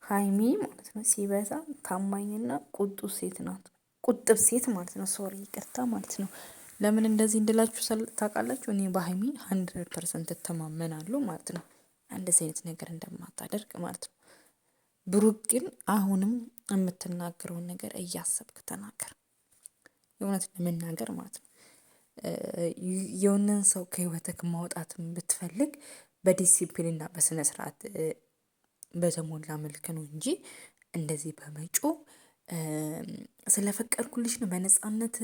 ሀይሚ ማለት ነው ሲበዛ ታማኝና ቁጡ ሴት ናት። ቁጥብ ሴት ማለት ነው። ሶሪ ይቅርታ ማለት ነው። ለምን እንደዚህ እንድላችሁ ታውቃላችሁ? እኔ በሀይሚ 100% እተማመናለሁ ማለት ነው። እንደዚህ አይነት ነገር እንደማታደርግ ማለት ነው። ብሩክ ግን አሁንም የምትናገረውን ነገር እያሰብክ ተናገር። የእውነት ለመናገር ማለት ነው። የሆነን ሰው ከህይወትክ ማውጣትን ብትፈልግ በዲሲፕሊንና በስነ ስርዓት በተሞላ መልክ ነው እንጂ እንደዚህ በመጮህ ስለፈቀድኩልሽ ነው በነፃነት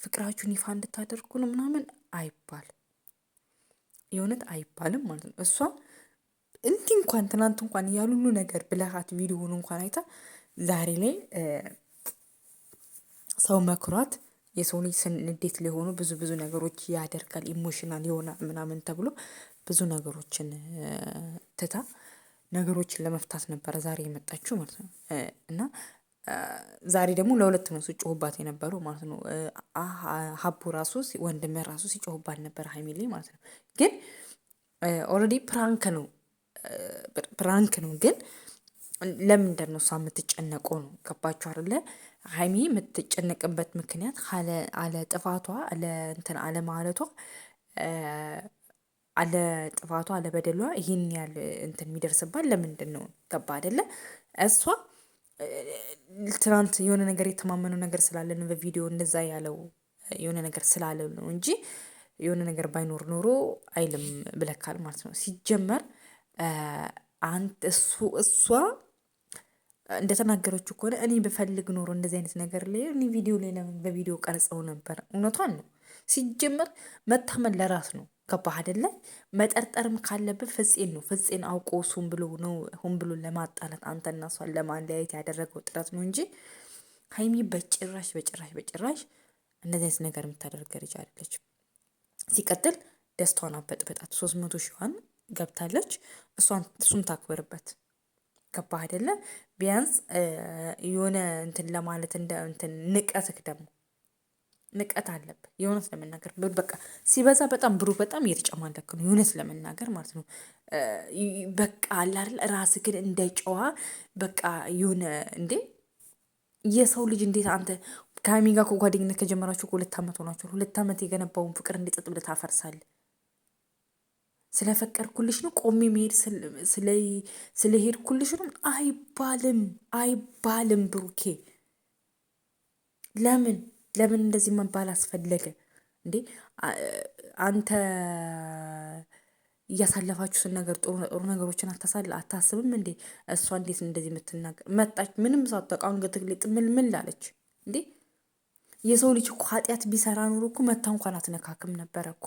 ፍቅራችሁን ይፋ እንድታደርጉ ነው ምናምን አይባልም። የእውነት አይባልም ማለት ነው። እሷ እንዲህ እንኳን ትናንት እንኳን ያሉሉ ነገር ብለሃት ቪዲዮውን እንኳን አይታ ዛሬ ላይ ሰው መክሯት የሰው ልጅ ንዴት ሊሆኑ ብዙ ነገሮች ያደርጋል ኢሞሽናል ይሆናል ምናምን ተብሎ ብዙ ነገሮችን ትታ ነገሮችን ለመፍታት ነበረ ዛሬ የመጣችው ማለት ነው። እና ዛሬ ደግሞ ለሁለት ነው ሲጮህባት የነበረው ማለት ነው። ሀቡ ራሱ ወንድሜ ራሱ ሲጮህባት ነበር ሀይሚ ላይ ማለት ነው። ግን ኦልሬዲ ፕራንክ ነው ግን ለምንድን ነው እሷ የምትጨነቀው ነው? ገባችሁ አይደለ? ሀይሚ የምትጨነቅበት ምክንያት አለ ጥፋቷ አለ ማለቷ አለ ጥፋቷ አለ በደሏ ይሄን ያህል እንትን የሚደርስባት ለምንድን ነው? ገባ አይደለ? እሷ ትናንት የሆነ ነገር የተማመነው ነገር ስላለ ነው በቪዲዮ እንደዛ ያለው የሆነ ነገር ስላለ ነው እንጂ የሆነ ነገር ባይኖር ኖሮ አይልም ብለካል ማለት ነው። ሲጀመር እሷ እንደተናገረችው ከሆነ እኔ ብፈልግ ኖሮ እንደዚህ አይነት ነገር ላይ እኔ ቪዲዮ ላይ ለምን በቪዲዮ ቀርጸው ነበር። እውነቷን ነው። ሲጀመር መታመን ለራስ ነው። ገባህ አይደለ? መጠርጠርም ካለብህ ፍፄን ነው። ፍፄን አውቆ ሆን ብሎ ነው ሆን ብሎ ለማጣላት አንተና እሷን ለማለያየት ያደረገው ጥረት ነው እንጂ ሀይሚ በጭራሽ እንደዚህ አይነት ነገር የምታደርግ ልጅ አይደለችም። ሲቀጥል ደስታዋን አበጥብጣት 300 ሺዋን ገብታለች። እሱን ታክብርበት። ገባህ አይደለ? ቢያንስ የሆነ እንትን ለማለት እንትን ንቀትክ ደግሞ ንቀት አለብህ። የእውነት ለመናገር በቃ ሲበዛ በጣም ብሩክ በጣም እየተጨማለክ ነው። የእውነት ለመናገር ማለት ነው። በቃ አለ አይደል ራስህን እንደ ጨዋ በቃ የሆነ እንዴ የሰው ልጅ እንዴት አንተ ከሀይሚ ጋር ጓደኝነት ከጀመራችሁ 2 ዓመት ሆናችኋል። 2 ዓመት የገነባውን ፍቅር እንዴት ጸጥ ብለህ ታፈርሳለህ? ስለፈቀድኩልሽ ነው ቆሜ መሄድ ስለሄድኩልሽ ነው አይባልም። ብሩኬ ለምን እንደዚህ መባል አስፈለገ እንዴ? አንተ እያሳለፋችሁትን ነገር ጥሩ ነገሮችን አታስብም እንዴ? እሷ እንዴት እንደዚህ የምትናገር መጣች? ምንም ሳታውቅ አንገትህ ላይ ምን ላለች እንዴ? የሰው ልጅ እኮ ኃጢአት ቢሰራ ኑሮ እኮ መታ እንኳን አትነካክም ነበረ እኮ።